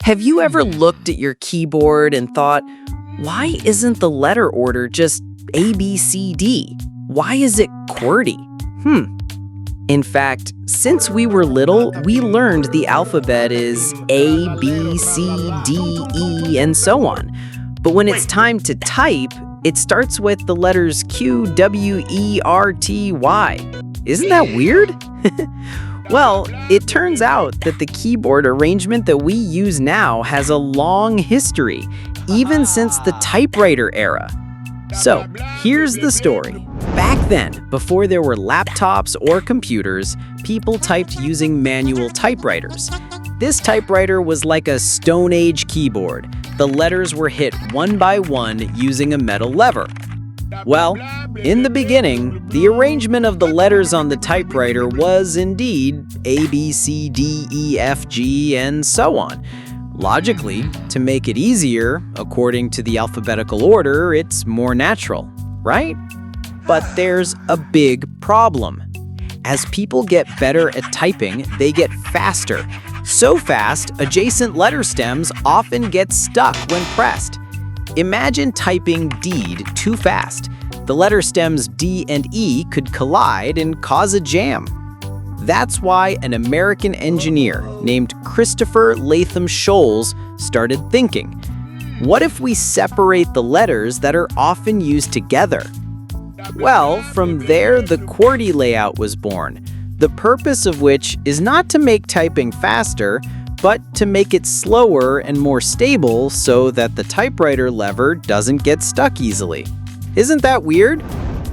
Have you ever looked at your keyboard and thought, why isn't the letter order just A, B, C, D? Why is it QWERTY? In fact, since we were little, we learned the alphabet is A, B, C, D, E, and so on. But when it's time to type, it starts with the letters Q, W, E, R, T, Y. Isn't that weird? Well, it turns out that the keyboard arrangement that we use now has a long history, even since the typewriter era. So, here's the story. Back then, before there were laptops or computers, people typed using manual typewriters. This typewriter was like a Stone Age keyboard. The letters were hit one by one using a metal lever. Well, in the beginning, the arrangement of the letters on the typewriter was indeed A, B, C, D, E, F, G, and so on. Logically, to make it easier, according to the alphabetical order, it's more natural, right? But there's a big problem. As people get better at typing, they get faster. So fast, adjacent letter stems often get stuck when pressed. Imagine typing deed too fast. The letter stems D and E could collide and cause a jam. That's why an American engineer named Christopher Latham Scholes started thinking, what if we separate the letters that are often used together? Well, from there, the QWERTY layout was born, the purpose of which is not to make typing faster, but to make it slower and more stable so that the typewriter lever doesn't get stuck easily. Isn't that weird?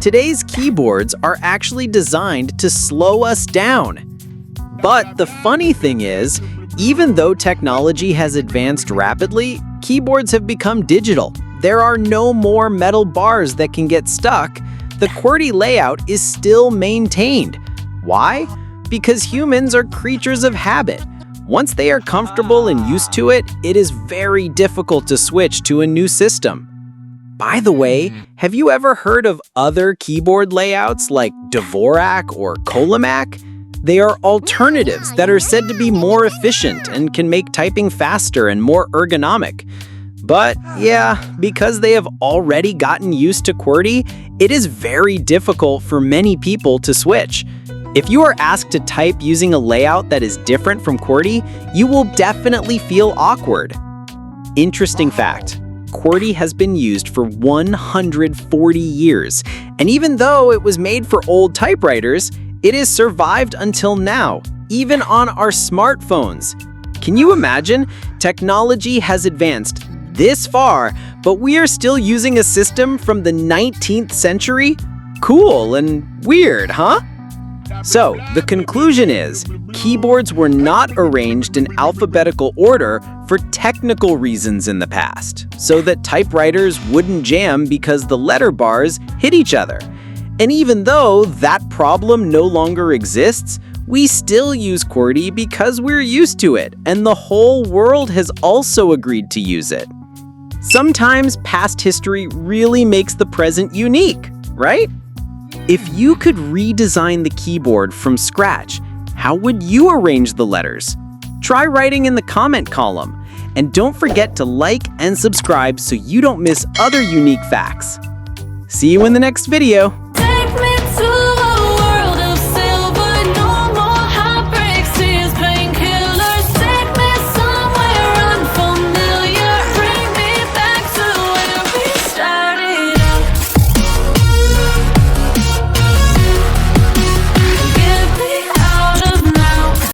Today's keyboards are actually designed to slow us down. But the funny thing is, even though technology has advanced rapidly, keyboards have become digital. There are no more metal bars that can get stuck. The QWERTY layout is still maintained. Why? Because humans are creatures of habit. Once they are comfortable and used to it, it is very difficult to switch to a new system. By the way, have you ever heard of other keyboard layouts like DVORAK or COLEMAK? They are alternatives that are said to be more efficient and can make typing faster and more ergonomic. But yeah, because they have already gotten used to QWERTY, it is very difficult for many people to switch. If you are asked to type using a layout that is different from QWERTY, you will definitely feel awkward. Interesting fact, QWERTY has been used for 140 years, and even though it was made for old typewriters, it has survived until now, even on our smartphones. Can you imagine? Technology has advanced this far, but we are still using a system from the 19th century? Cool and weird, huh? So, the conclusion is, keyboards were not arranged in alphabetical order for technical reasons in the past, so that typewriters wouldn't jam because the letter bars hit each other. And even though that problem no longer exists, we still use QWERTY because we're used to it, and the whole world has also agreed to use it. Sometimes past history really makes the present unique, right? If you could redesign the keyboard from scratch, how would you arrange the letters? Try writing in the comment column. And don't forget to like and subscribe so you don't miss other unique facts. See you in the next video.